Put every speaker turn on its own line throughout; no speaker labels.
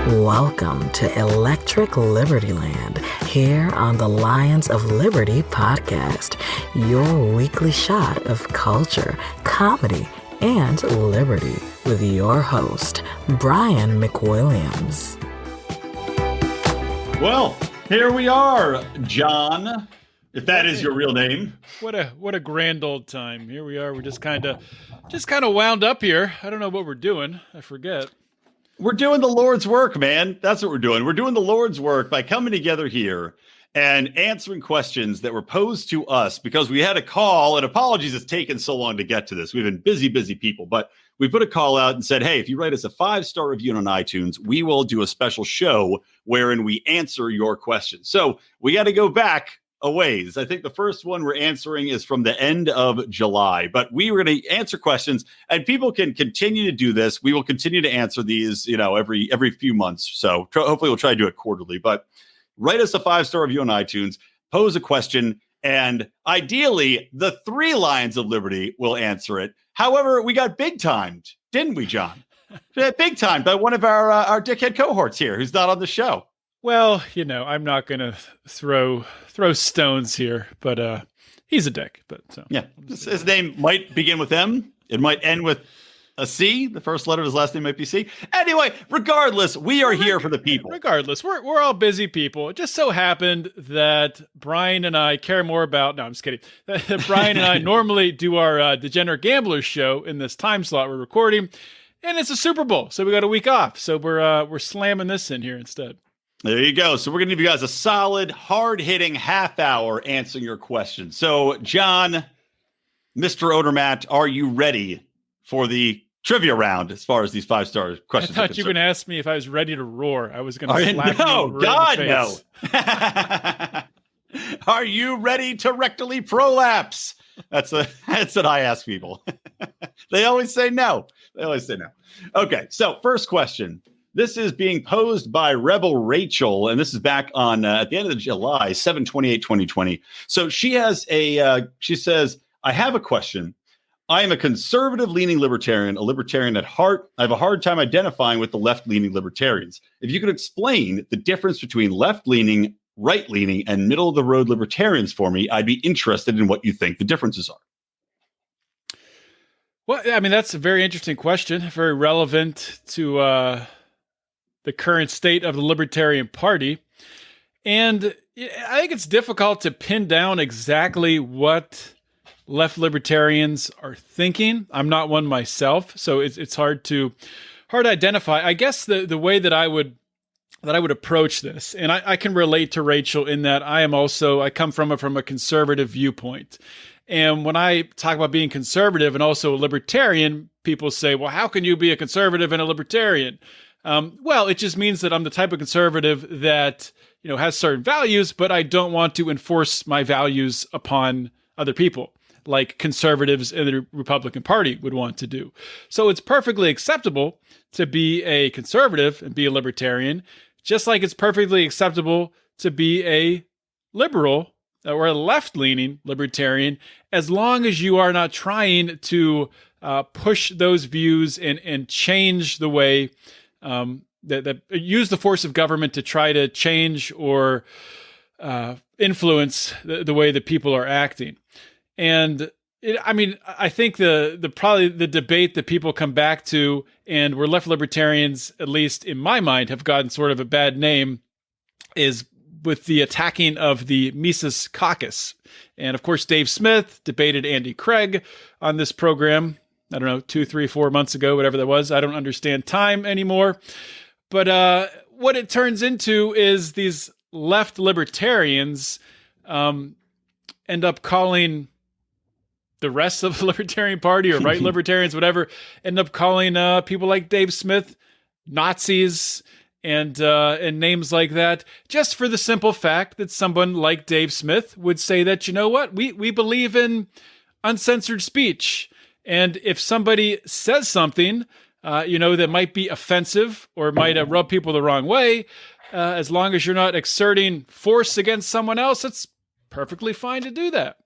Welcome to Electric Liberty Land, here on the Lions of Liberty podcast, your weekly shot of culture, comedy, and liberty with your host, Brian McWilliams.
Well, here we are, John, if that is your real name.
What a grand old time. Here we are. We're just kind of wound up here. I don't know what we're doing. I forget.
We're doing the Lord's work, man. That's what we're doing. We're doing the Lord's work by coming together here and answering questions that were posed to us because we had a call, and apologies it's taken so long to get to this. We've been busy people, but we put a call out and said, hey, if you write us a 5-star review on iTunes, we will do a special show wherein we answer your questions. So we got to go back a ways. I think the first one we're answering is from the end of July, but we were going to answer questions, and people can continue to do this. We will continue to answer these, every few months. So hopefully we'll try to do it quarterly, but write us a 5-star review on iTunes, pose a question, and ideally the 3 Lions of Liberty will answer it. However, we got big timed, didn't we, John? Big time by one of our dickhead cohorts here who's not on the show.
Well, I'm not going to throw stones here, but he's a dick. But
yeah, his name might begin with M. It might end with a C. The first letter of his last name might be C. Anyway, regardless, we are here for the people.
Regardless, we're all busy people. It just so happened that Brian and I care more about. No, I'm just kidding. Brian and I normally do our Degenerate Gamblers show in this time slot we're recording, and it's a Super Bowl, so we got a week off. So we're slamming this in here instead.
There you go. So we're going to give you guys a solid, hard-hitting half hour answering your questions. So, John, Mr. Odermatt, are you ready for the trivia round as far as these 5-star questions?
I thought you were going to ask me if I was ready to roar. I was going to slap
no,
you
God,
in the
no. Are you ready to rectally prolapse? That's what I ask people. They always say no. Okay, so first question. This is being posed by Rebel Rachel, and this is back on at the end of July, 7/28/2020. So she has she says, I have a question. I am a conservative-leaning libertarian, a libertarian at heart. I have a hard time identifying with the left-leaning libertarians. If you could explain the difference between left-leaning, right-leaning, and middle-of-the-road libertarians for me, I'd be interested in what you think the differences are.
Well, I mean, that's a very interesting question, very relevant to the current state of the Libertarian Party. And I think it's difficult to pin down exactly what left libertarians are thinking. I'm not one myself, so it's hard to identify. I guess the way that I would approach this, and I can relate to Rachel in that I come from a conservative viewpoint. And when I talk about being conservative and also a libertarian, people say, well, how can you be a conservative and a libertarian? Well, it just means that I'm the type of conservative that, has certain values, but I don't want to enforce my values upon other people, like conservatives in the Republican Party would want to do. So it's perfectly acceptable to be a conservative and be a libertarian, just like it's perfectly acceptable to be a liberal or a left-leaning libertarian, as long as you are not trying to push those views and change the way that use the force of government to try to change or influence the way that people are acting. And I think probably the debate that people come back to, and where left libertarians, at least in my mind, have gotten sort of a bad name, is with the attacking of the Mises Caucus. And of course, Dave Smith debated Andy Craig on this program, I don't know, 2, 3, 4 months ago, whatever that was. I don't understand time anymore. But what it turns into is these left libertarians end up calling the rest of the Libertarian Party, or right libertarians, whatever, end up calling people like Dave Smith Nazis and names like that, just for the simple fact that someone like Dave Smith would say that, you know what, we believe in uncensored speech. And if somebody says something, that might be offensive or might rub people the wrong way, as long as you're not exerting force against someone else, it's perfectly fine to do that.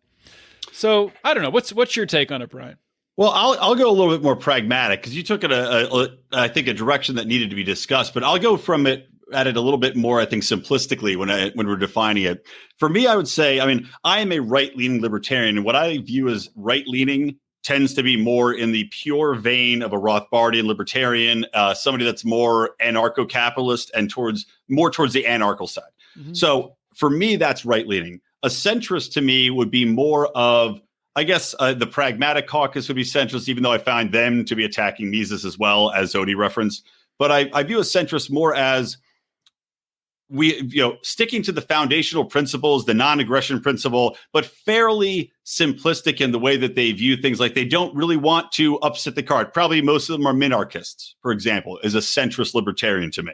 So I don't know. What's your take on it, Brian?
Well, I'll go a little bit more pragmatic because you took it I think a direction that needed to be discussed, but I'll go from it at it a little bit more, I think, simplistically when we're defining it. For me, I would say, I mean, I am a right-leaning libertarian, and what I view as right-leaning tends to be more in the pure vein of a Rothbardian libertarian, somebody that's more anarcho-capitalist and more towards the anarchical side. Mm-hmm. So for me, that's right-leaning. A centrist to me would be more of, I guess, the pragmatic caucus would be centrist, even though I find them to be attacking Mises as well, as Odie referenced. But I view a centrist more as sticking to the foundational principles, the non-aggression principle, but fairly simplistic in the way that they view things. Like they don't really want to upset the cart. Probably most of them are minarchists, for example, is a centrist libertarian to me.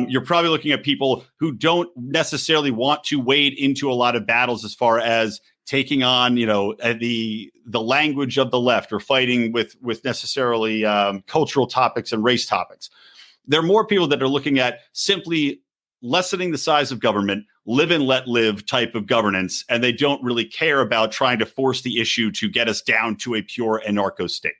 You're probably looking at people who don't necessarily want to wade into a lot of battles as far as taking on, the language of the left or fighting with necessarily cultural topics and race topics. There are more people that are looking at simply lessening the size of government, live and let live type of governance, and they don't really care about trying to force the issue to get us down to a pure anarcho state.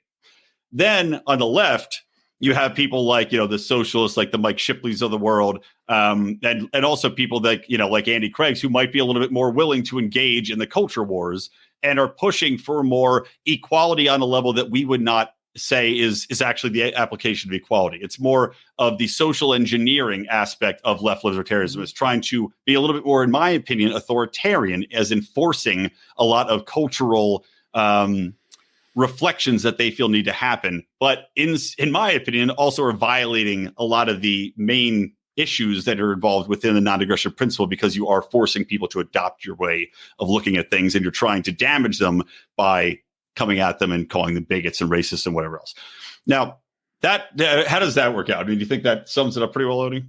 Then on the left, you have people like, the socialists, like the Mike Shipleys of the world, and also people that, like Andy Craig's, who might be a little bit more willing to engage in the culture wars and are pushing for more equality on a level that we would not say is actually the application of equality. It's more of the social engineering aspect of left libertarianism. It's trying to be a little bit more, in my opinion, authoritarian, as enforcing a lot of cultural reflections that they feel need to happen. But in my opinion, also are violating a lot of the main issues that are involved within the non-aggression principle, because you are forcing people to adopt your way of looking at things, and you're trying to damage them by coming at them and calling them bigots and racists and whatever else. Now, how does that work out? I mean, do you think that sums it up pretty well, Odie?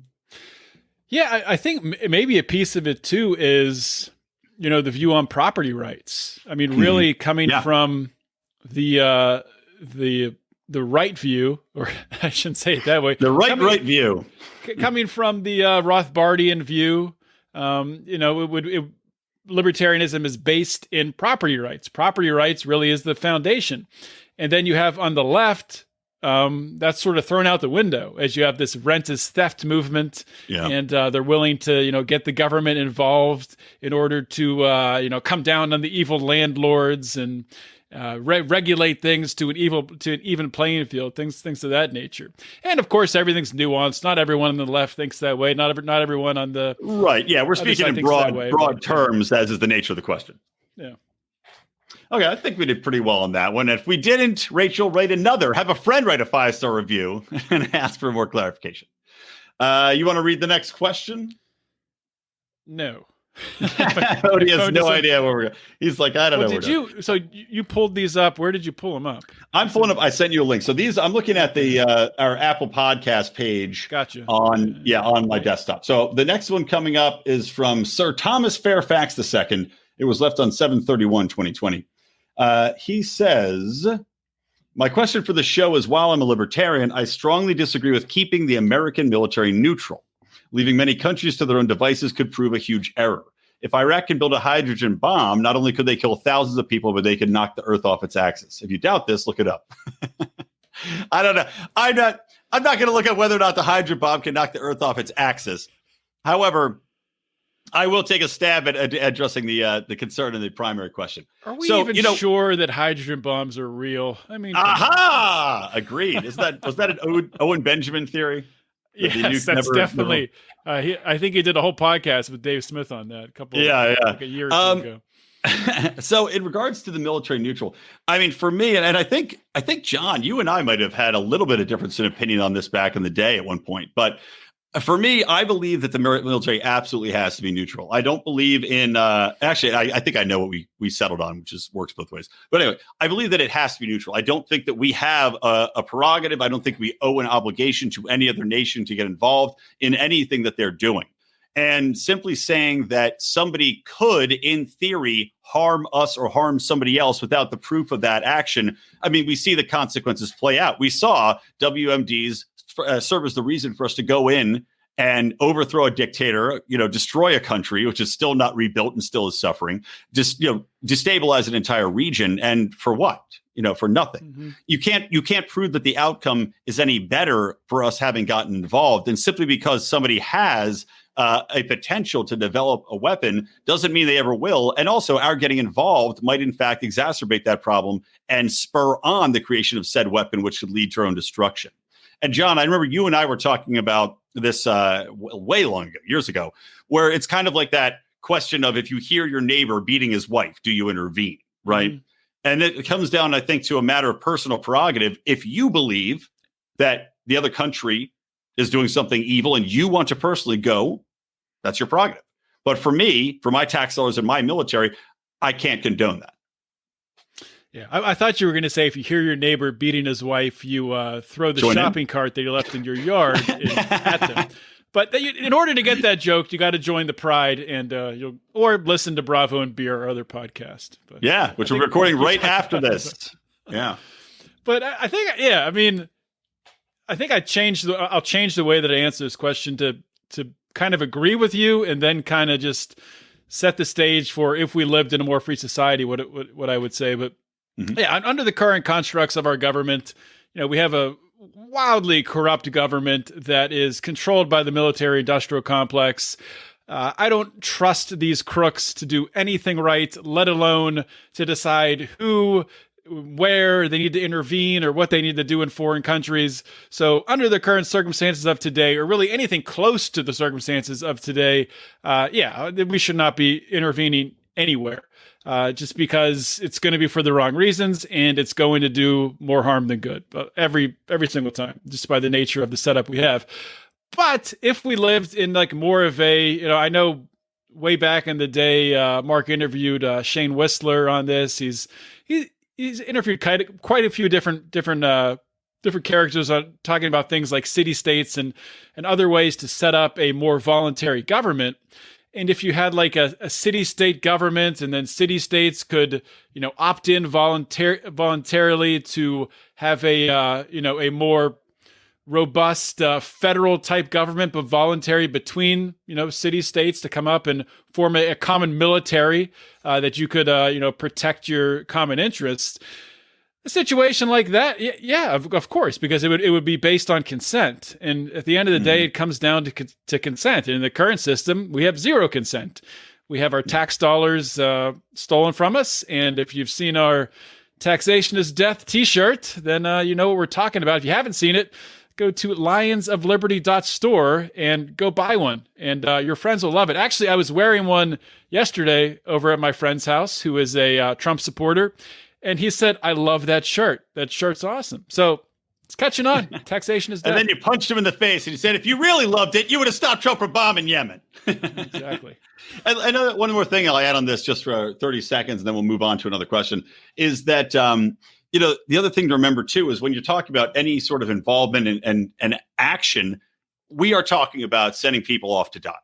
Yeah, I think maybe a piece of it too is, the view on property rights. I mean, really coming from the right view, or I shouldn't say it that way.
The right view.
Coming from the Rothbardian view, libertarianism is based in property rights. Property rights really is the foundation. And then you have on the left, that's sort of thrown out the window, as you have this rent is theft movement. Yeah. And they're willing to, get the government involved in order to, come down on the evil landlords and regulate things to an even playing field, things of that nature. And of course, everything's nuanced. Not everyone on the left thinks that way. Not everyone on the
right. Yeah, we're speaking in broad terms, as is the nature of the question.
Yeah.
Okay, I think we did pretty well on that one. If we didn't, Rachel, have a friend write a 5-star review and ask for more clarification. You want to read the next question?
No.
Odie has no idea where we're going. He's like, I don't know.
So you pulled these up. Where did you pull them up?
I'm pulling up. I sent you a link. So these, I'm looking at the our Apple Podcast page.
Gotcha.
On my desktop. So the next one coming up is from Sir Thomas Fairfax II. It was left on 7/31/2020. He says, my question for the show is, while I'm a libertarian, I strongly disagree with keeping the American military neutral. Leaving many countries to their own devices could prove a huge error. If Iraq can build a hydrogen bomb, not only could they kill thousands of people, but they could knock the earth off its axis. If you doubt this, look it up. I don't know. I'm not going to look at whether or not the hydrogen bomb can knock the earth off its axis. However, I will take a stab at addressing the concern in the primary question.
Are we even sure that hydrogen bombs are real? I mean,
agreed. Was that an Owen Benjamin theory?
Yes, that's definitely. I think he did a whole podcast with Dave Smith on that like a year or two ago.
So, in regards to the military neutral, I mean, for me, and I think John, you and I might have had a little bit of difference in opinion on this back in the day at one point, but for me, I believe that the military absolutely has to be neutral. I don't believe in actually, I think I know what we settled on, which works both ways. But anyway, I believe that it has to be neutral. I don't think that we have a prerogative. I don't think we owe an obligation to any other nation to get involved in anything that they're doing. And simply saying that somebody could, in theory, harm us or harm somebody else without the proof of that action. I mean, we see the consequences play out. We saw WMDs serve as the reason for us to go in and overthrow a dictator, destroy a country, which is still not rebuilt and still is suffering, just, destabilize an entire region. And for what? For nothing.
Mm-hmm.
You can't prove that the outcome is any better for us having gotten involved. And simply because somebody has a potential to develop a weapon doesn't mean they ever will. And also, our getting involved might in fact exacerbate that problem and spur on the creation of said weapon, which could lead to our own destruction. And John, I remember you and I were talking about this way long ago, years ago, where it's kind of like that question of, if you hear your neighbor beating his wife, do you intervene? Right. Mm-hmm. And it comes down, I think, to a matter of personal prerogative. If you believe that the other country is doing something evil and you want to personally go, that's your prerogative. But for me, for my tax dollars and my military, I can't condone that.
Yeah, I thought you were going to say, if you hear your neighbor beating his wife, you throw the shopping cart that you left in your yard at them. But in order to get that joke, you got to join the Pride and or listen to Bravo and Beer, our other podcast. But,
which we're recording right after this. Yeah,
but I think I'll change the way that I answer this question to kind of agree with you, and then kind of just set the stage for, if we lived in a more free society, what I would say. But under the current constructs of our government, we have a wildly corrupt government that is controlled by the military-industrial complex. I don't trust these crooks to do anything right, let alone to decide where they need to intervene or what they need to do in foreign countries. So under the current circumstances of today, or really anything close to the circumstances of today, we should not be intervening anywhere. Just because it's going to be for the wrong reasons, and it's going to do more harm than good, but every single time, just by the nature of the setup we have. But if we lived in like more of a, I know way back in the day, Mark interviewed Shane Whistler on this. He's interviewed quite a few different characters talking about things like city states and other ways to set up a more voluntary government. And if you had like a city-state government, and then city-states could, opt in voluntarily to have a more robust federal type government, but voluntary between, city-states to come up and form a common military that you could, protect your common interests. A situation like that, of course, because it would be based on consent, and at the end of the day, it comes down to consent. And in the current system, we have zero consent. We have our tax dollars stolen from us, and if you've seen our "Taxation is Death" T-shirt, then you know what we're talking about. If you haven't seen it, go to lionsofliberty.store and go buy one, and your friends will love it. Actually, I was wearing one yesterday over at my friend's house, who is a Trump supporter. And he said, "I love that shirt. That shirt's awesome." So it's catching on. Taxation is dead.
And then you punched him in the face and he said, "If you really loved it, you would have stopped Trump from bombing Yemen."
Exactly.
I know that one more thing I'll add on this just for 30 seconds, and then we'll move on to another question, is that, the other thing to remember too, is when you're talking about any sort of involvement and action, we are talking about sending people off to die.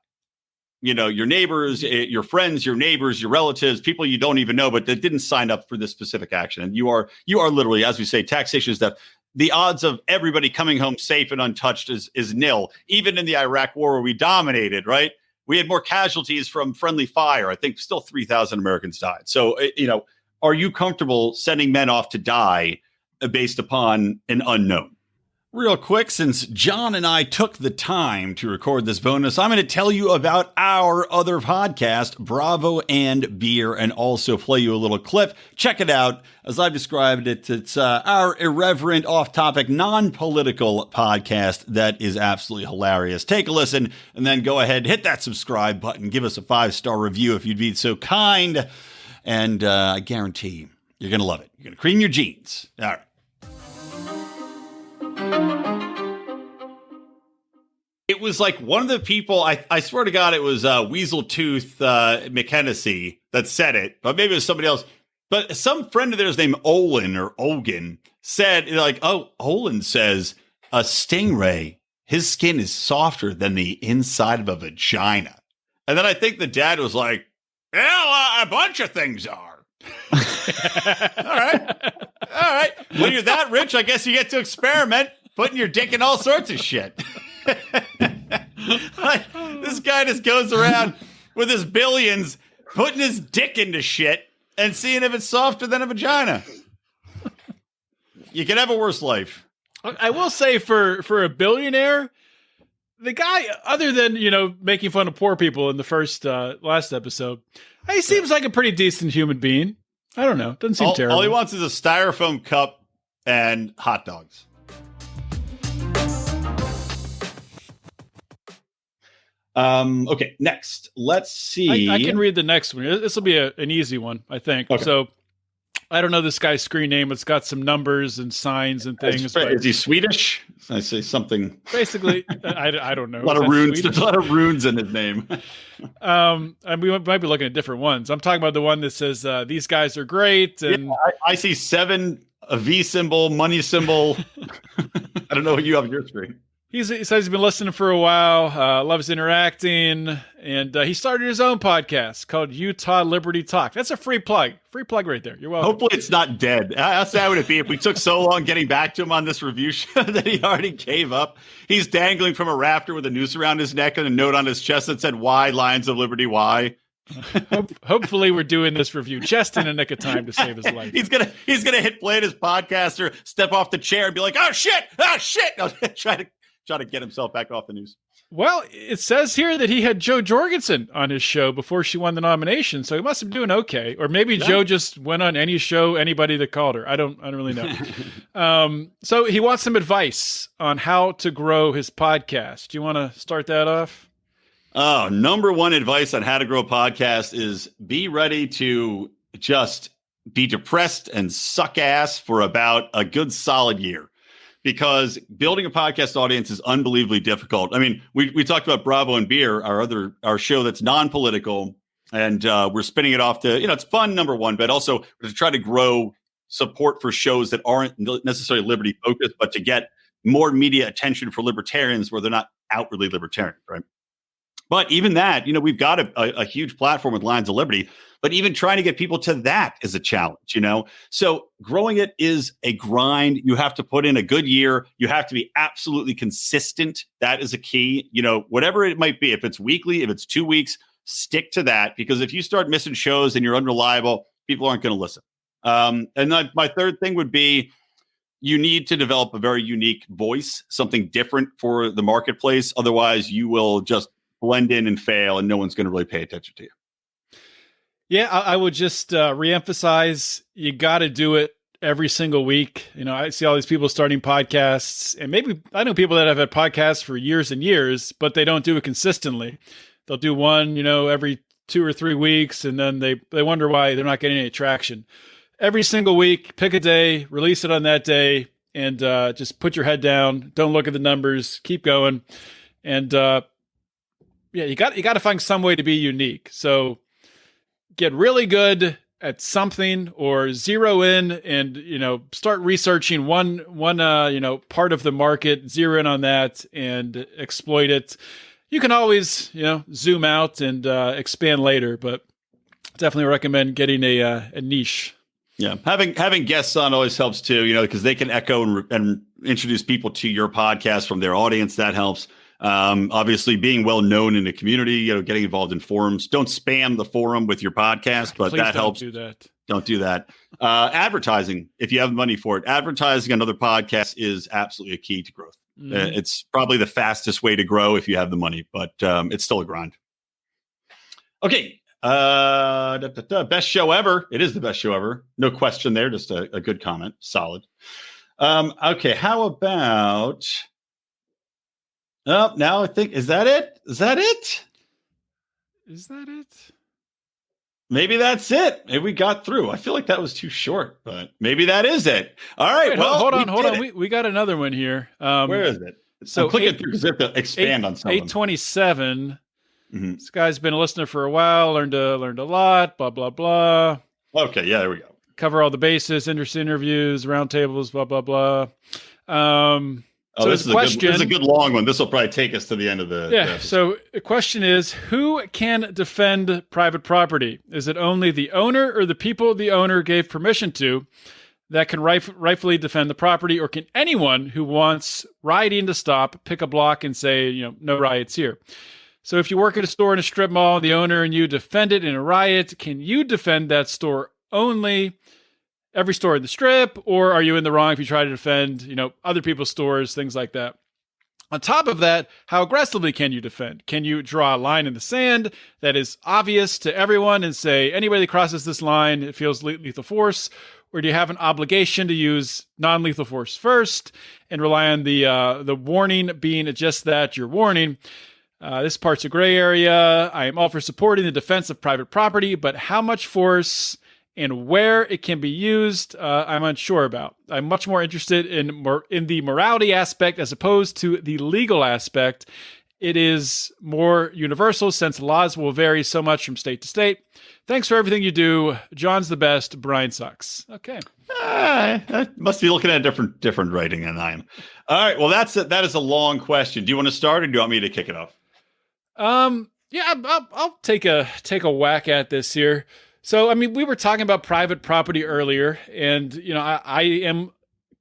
Your neighbors, your friends, your neighbors, your relatives, people you don't even know, but that didn't sign up for this specific action. And you are literally, as we say, taxation is death. The odds of everybody coming home safe and untouched is nil. Even in the Iraq war, where we dominated, right? We had more casualties from friendly fire. I think still 3,000 Americans died. So, are you comfortable sending men off to die based upon an unknown? Real quick, since John and I took the time to record this bonus, I'm going to tell you about our other podcast, Bravo and Beer, and also play you a little clip. Check it out. As I've described it, it's our irreverent, off-topic, non-political podcast that is absolutely hilarious. Take a listen, and then go ahead, hit that subscribe button, give us a 5-star review if you'd be so kind, and I guarantee you're going to love it. You're going to cream your jeans. All right. It was like one of the people, I swear to God, it was Weasel Tooth McHennessy that said it, but maybe it was somebody else. But some friend of theirs named Olin or Ogan said, Olin says, a stingray, his skin is softer than the inside of a vagina. And then I think the dad was like, a bunch of things are. All right. When you're that rich, I guess you get to experiment, putting your dick in all sorts of shit. This guy just goes around with his billions, putting his dick into shit and seeing if it's softer than a vagina. You can have a worse life.
I will say for a billionaire, the guy, other than, making fun of poor people in the last episode, he seems like a pretty decent human being. I don't know. Doesn't seem terrible.
All he wants is a styrofoam cup and hot dogs. Okay, next. Let's see.
I can read the next one. This will be an easy one, I think. Okay. So, I don't know this guy's screen name. It's got some numbers and signs and things.
Is he Swedish? I say something.
Basically, I don't know.
A lot of runes. There's a lot of runes in his name.
And we might be looking at different ones. I'm talking about the one that says these guys are great. And
I see 7, a V symbol, money symbol. I don't know what you have on your screen.
He says he's been listening for a while, loves interacting, and he started his own podcast called Utah Liberty Talk. That's a free plug. Free plug right there. You're welcome.
Hopefully it's not dead. How sad would it be if we took so long getting back to him on this review show that he already gave up? He's dangling from a rafter with a noose around his neck and a note on his chest that said, "Why, Lions of Liberty, why?"
Hopefully we're doing this review just in a nick of time to save his life.
He's gonna hit play at his podcaster, step off the chair and be like, "Oh shit! No, try to get himself back off the news.
Well, it says here that he had Joe Jorgensen on his show before she won the nomination, so he must have been doing okay. Or maybe Joe just went on any show, anybody that called her. I don't really know. So he wants some advice on how to grow his podcast. Do you want to start that off?
Oh, number one advice on how to grow a podcast is be ready to just be depressed and suck ass for about a good solid year. Because building a podcast audience is unbelievably difficult. I mean, we talked about Bravo and Beer, our show that's non-political, and we're spinning it off to, it's fun, number one, but also to try to grow support for shows that aren't necessarily liberty focused, but to get more media attention for libertarians where they're not outwardly libertarian, right? But even that, we've got a huge platform with Lions of Liberty, but even trying to get people to that is a challenge, So growing it is a grind. You have to put in a good year. You have to be absolutely consistent. That is a key, whatever it might be. If it's weekly, if it's 2 weeks, stick to that. Because if you start missing shows and you're unreliable, people aren't going to listen. And then my third thing would be, you need to develop a very unique voice, something different for the marketplace. Otherwise, you will just blend in and fail, and no one's going to really pay attention to you.
Yeah, I would just reemphasize, you got to do it every single week. I see all these people starting podcasts, and maybe I know people that have had podcasts for years and years, but they don't do it consistently. They'll do one, every 2 or 3 weeks, and then they wonder why they're not getting any traction. Every single week, pick a day, release it on that day, and just put your head down. Don't look at the numbers. Keep going. And you got to find some way to be unique. So get really good at something, or zero in and, start researching one part of the market, zero in on that and exploit it. You can always, zoom out and expand later, but definitely recommend getting a niche.
Yeah. Having guests on always helps too, because they can echo and introduce people to your podcast from their audience. That helps. Obviously being well known in the community, getting involved in forums. Don't spam the forum with your podcast, but that helps. Don't do that. Advertising, if you have money for it, advertising on other podcasts is absolutely a key to growth. Mm-hmm. It's probably the fastest way to grow if you have the money, but it's still a grind. Okay. Best show ever. It is the best show ever. No question there. Just a good comment. Solid. Okay. How about... Oh, now I think, is that it? Maybe that's it. Maybe we got through. I feel like that was too short, but maybe that is it. All right.
Wait,
well,
hold on. We got another one here.
Where is it? So I'm clicking through because we have to expand on something.
827. Mm-hmm. This guy's been a listener for a while, learned a lot, blah, blah, blah.
Okay. Yeah, there we go.
Cover all the bases, interesting interviews, roundtables, blah, blah, blah.
So this is a good long one. This will probably take us to the end of the.
Yeah. So the question is, who can defend private property? Is it only the owner or the people the owner gave permission to? that can rightfully defend the property, or can anyone who wants rioting to stop pick a block and say, no riots here? So if you work at a store in a strip mall, the owner and you defend it in a riot, can you defend that store only, every store in the strip, or are you in the wrong if you try to defend, other people's stores, things like that? On top of that, how aggressively can you defend? Can you draw a line in the sand that is obvious to everyone and say, anybody that crosses this line, it feels lethal force? Or do you have an obligation to use non-lethal force first and rely on the warning being just that, your warning? This part's a gray area. I am all for supporting the defense of private property, but how much force and where it can be used, I'm unsure about. I'm much more interested in the morality aspect as opposed to the legal aspect. It is more universal since laws will vary so much from state to state. Thanks for everything you do. John's the best. Brian sucks. Okay.
I must be looking at different writing than I am. All right. Well, that is a long question. Do you want to start, or do you want me to kick it off?
Yeah, I'll take a whack at this here. So, we were talking about private property earlier, and I am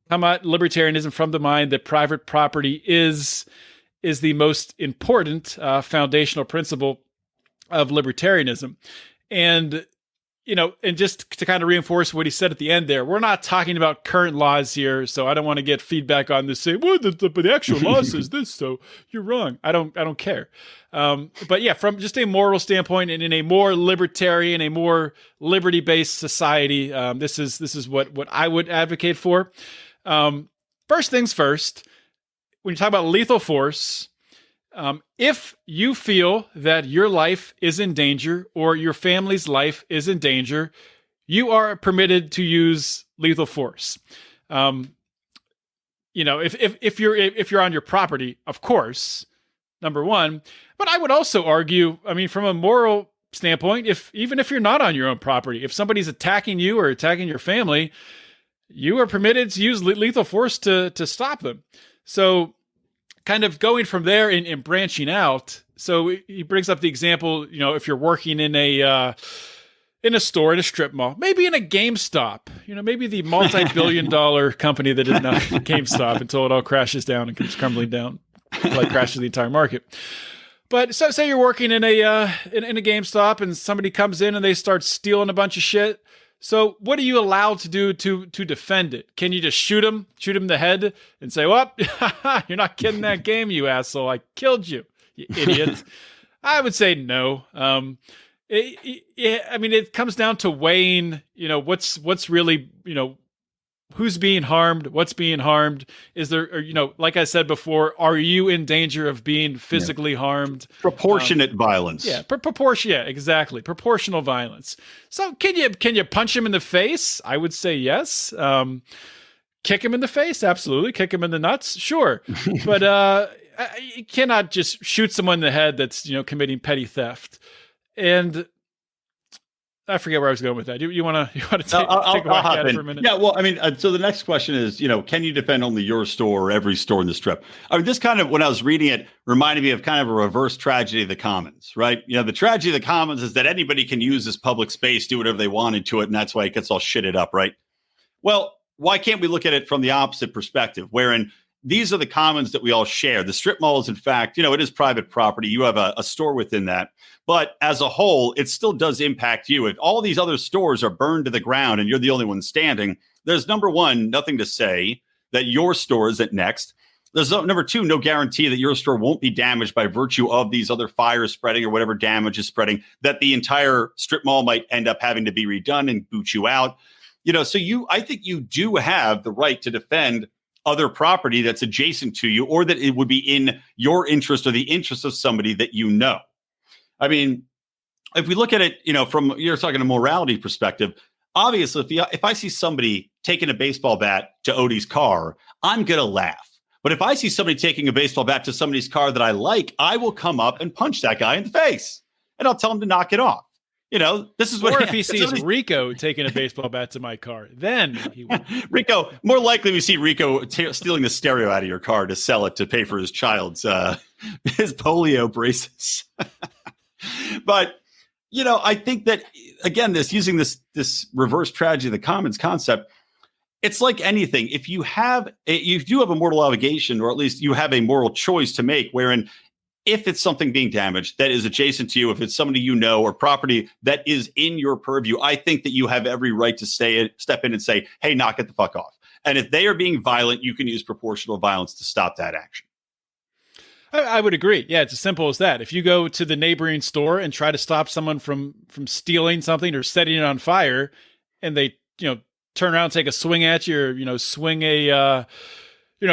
come at libertarianism from the mind that private property is the most important foundational principle of libertarianism. And, and just to kind of reinforce what he said at the end there, we're not talking about current laws here, so I don't want to get feedback on this saying, well, the actual law says this, so you're wrong. I don't care. But yeah, from just a moral standpoint and in a more libertarian, a more liberty-based society, this is what I would advocate for. First things first, when you talk about lethal force, if you feel that your life is in danger or your family's life is in danger, you are permitted to use lethal force. If you're on your property, of course, number one. But I would also argue, from a moral standpoint, even if you're not on your own property, if somebody's attacking you or attacking your family, you are permitted to use lethal force to stop them. So kind of going from there and branching out. So he brings up the example, if you're working in a store, in a strip mall, maybe in a GameStop, maybe the multi-billion-dollar company that is now GameStop until it all crashes down and comes crumbling down, like crashes the entire market. But so say you're working in a GameStop and somebody comes in and they start stealing a bunch of shit. So what are you allowed to do to defend it? Can you just shoot him in the head and say, well, you're not getting that game, you asshole. I killed you, you idiot. I would say no. It comes down to weighing, what's really, who's being harmed, what's being harmed. Is there, like I said before, are you in danger of being physically harmed?
Proportionate violence.
Yeah, exactly. Proportional violence. So can you punch him in the face? I would say yes. Kick him in the face? Absolutely. Kick him in the nuts? Sure. But you cannot just shoot someone in the head that's, committing petty theft. And I forget where I was going with that. You want to take a whack at it for a minute?
Yeah, well, so the next question is, can you defend only your store or every store in the strip? This kind of, when I was reading it, reminded me of kind of a reverse tragedy of the commons, right? The tragedy of the commons is that anybody can use this public space, do whatever they wanted to it, and that's why it gets all shitted up, right? Well, why can't we look at it from the opposite perspective, wherein these are the commons that we all share? The strip mall is, in fact, it is private property. You have a store within that. But as a whole, it still does impact you. If all these other stores are burned to the ground and you're the only one standing, there's, number one, nothing to say that your store isn't next. There's number two, no guarantee that your store won't be damaged by virtue of these other fires spreading or whatever damage is spreading, that the entire strip mall might end up having to be redone and boot you out. So I think you do have the right to defend other property that's adjacent to you, or that it would be in your interest or the interest of somebody that you know. If we look at it, from, you're talking a morality perspective, obviously, if I see somebody taking a baseball bat to Odie's car, I'm going to laugh. But if I see somebody taking a baseball bat to somebody's car that I like, I will come up and punch that guy in the face, and I'll tell him to knock it off. This is what.
Or if he sees Rico taking a baseball bat to my car, then he will.
Rico, more likely we see Rico stealing the stereo out of your car to sell it to pay for his child's his polio braces. But I think that, again, using this reverse tragedy of the commons concept, it's like anything. If you do have a moral obligation, or at least you have a moral choice to make, wherein if it's something being damaged that is adjacent to you, if it's somebody you know or property that is in your purview, I think that you have every right to step in and say, hey, knock it the fuck off. And if they are being violent, you can use proportional violence to stop that action.
I would agree. Yeah, it's as simple as that. If you go to the neighboring store and try to stop someone from stealing something or setting it on fire, and they, turn around and take a swing at you, or, swing a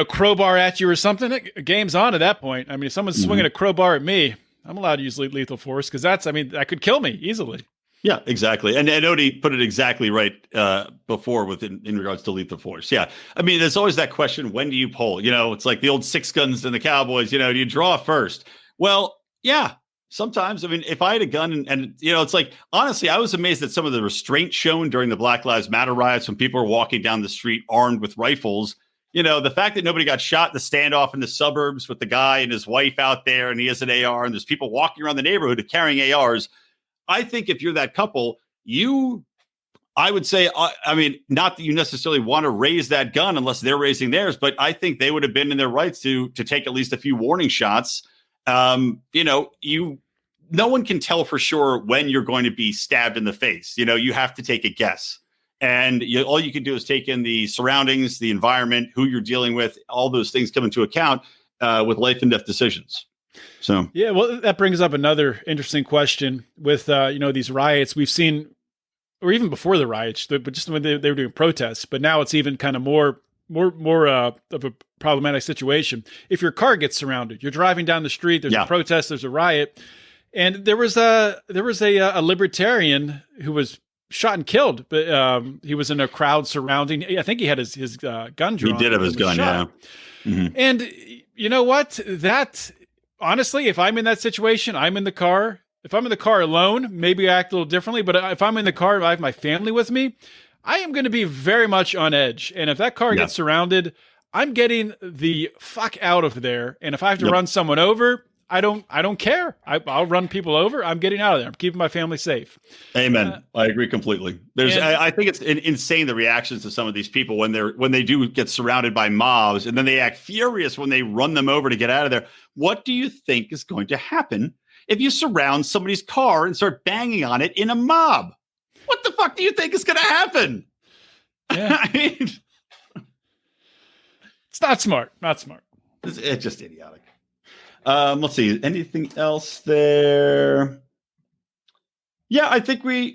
crowbar at you or something, game's on at that point. I mean, if someone's swinging a crowbar at me, I'm allowed to use lethal force, because that could kill me easily.
Yeah, exactly. And Odie put it exactly right before in regards to lethal force. Yeah. I mean, there's always that question, when do you pull? It's like the old six guns in the Cowboys, do you draw first? Well, yeah, sometimes. I mean, if I had a gun and it's like, honestly, I was amazed at some of the restraint shown during the Black Lives Matter riots when people were walking down the street armed with rifles. The fact that nobody got shot in the standoff in the suburbs with the guy and his wife out there and he has an AR and there's people walking around the neighborhood carrying ARs. I think if you're that couple, I would say, I mean, not that you necessarily want to raise that gun unless they're raising theirs, but I think they would have been in their rights to take at least a few warning shots. No one can tell for sure when you're going to be stabbed in the face. You have to take a guess. And all you can do is take in the surroundings, the environment, who you're dealing with, all those things come into account with life and death decisions. So,
yeah, well, that brings up another interesting question with, these riots we've seen, or even before the riots, but just when they were doing protests. But now it's even kind of more of a problematic situation. If your car gets surrounded, you're driving down the street, there's a protest, there's a riot. And there was a libertarian who was shot and killed, but he was in a crowd surrounding. I think he had his gun drawn.
He did have his gun, shot. Yeah. Mm-hmm.
And you know what? That honestly, if I'm in that situation, I'm in the car. If I'm in the car alone, maybe I act a little differently. But if I'm in the car, I have my family with me, I am going to be very much on edge. And if that car gets surrounded, I'm getting the fuck out of there. And if I have to run someone over, I don't care. I'll run people over. I'm getting out of there. I'm keeping my family safe.
Amen. I agree completely. I think it's insane, the reactions to some of these people when they do get surrounded by mobs, and then they act furious when they run them over to get out of there. What do you think is going to happen if you surround somebody's car and start banging on it in a mob? What the fuck do you think is going to happen?
Yeah.
I mean,
it's not smart. Not smart.
It's just idiotic. Let's see. Anything else there? Yeah, I think we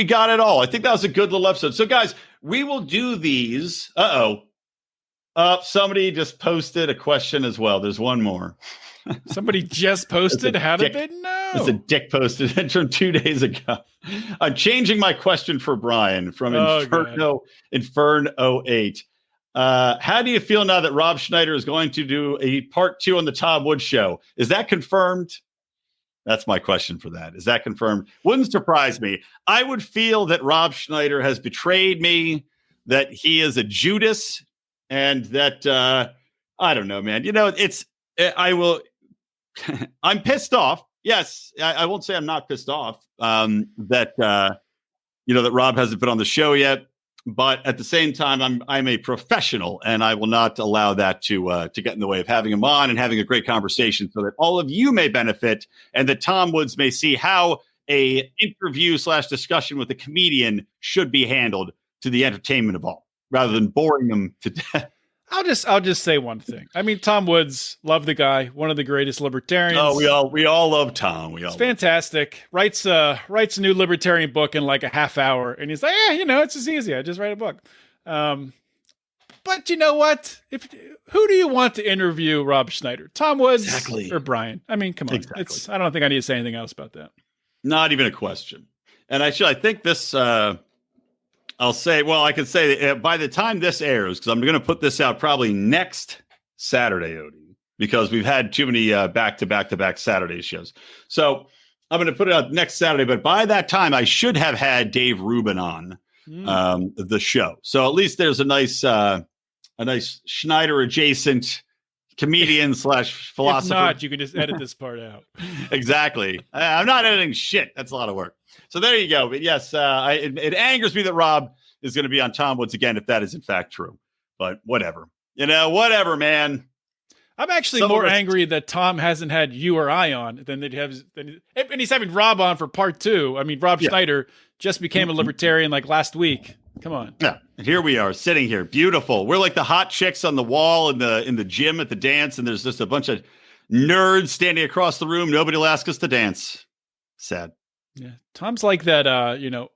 got it all. I think that was a good little episode. So, guys, we will do these. Somebody just posted a question as well. There's one more.
Somebody just posted. How did they know?
It's a dick posted from 2 days ago. I'm changing my question for Brian from Inferno 8. How do you feel now that Rob Schneider is going to do a part 2 on the Tom Woods show? Is that confirmed? That's my question for that. Is that confirmed? Wouldn't surprise me. I would feel that Rob Schneider has betrayed me, that he is a Judas, and that, I don't know, man. I'm pissed off. Yes, I won't say I'm not pissed off that Rob hasn't been on the show yet. But at the same time, I'm a professional, and I will not allow that to get in the way of having him on and having a great conversation, so that all of you may benefit, and that Tom Woods may see how a interview / discussion with a comedian should be handled to the entertainment of all, rather than boring them to death.
I'll just say one thing. I mean, Tom Woods, love the guy, one of the greatest libertarians.
Oh, we all love Tom.
It's fantastic. Writes a new libertarian book in like a half hour, and he's like, it's just easy. I just write a book. But you know what? Who do you want to interview Rob Schneider? Tom Woods or Brian? I mean, come on. Exactly. I don't think I need to say anything else about that.
Not even a question. And I think this. I can say that by the time this airs, because I'm going to put this out probably next Saturday, Odie, because we've had too many back-to-back Saturday shows. So I'm going to put it out next Saturday, but by that time, I should have had Dave Rubin on the show. So at least there's a nice Schneider adjacent comedian / philosopher.
If not, you can just edit this part out.
Exactly. I'm not editing shit. That's a lot of work. So there you go. But yes, it angers me that Rob is going to be on Tom Woods again if that is in fact true. But whatever. Whatever, man.
I'm actually more angry that Tom hasn't had you or I on than they'd have. And he's having Rob on for part 2. I mean, Rob Schneider just became a libertarian like last week. Come on.
Yeah. And here we are sitting here. Beautiful. We're like the hot chicks on the wall in the gym at the dance. And there's just a bunch of nerds standing across the room. Nobody will ask us to dance. Sad.
Yeah. Tom's like that,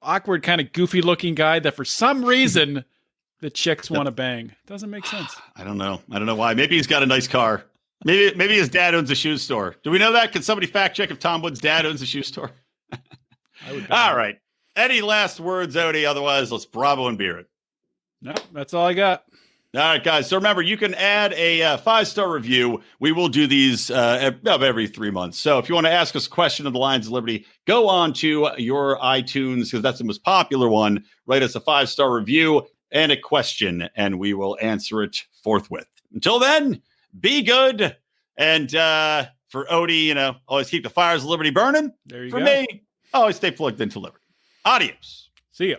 awkward kind of goofy looking guy that for some reason the chicks want to bang. Doesn't make sense.
I don't know why. Maybe he's got a nice car. Maybe his dad owns a shoe store. Do we know that? Can somebody fact check if Tom Wood's dad owns a shoe store? All right. Any last words, Odie? Otherwise, let's Bravo and beer it.
No, that's all I got.
All right, guys. So remember, you can add a 5-star review. We will do these every 3 months. So if you want to ask us a question of the Lions of Liberty, go on to your iTunes because that's the most popular one. Write us a 5-star review and a question, and we will answer it forthwith. Until then, be good. And for Odie, always keep the fires of liberty burning.
There you
go. For
go.
me, always stay plugged into liberty. Adios.
See ya.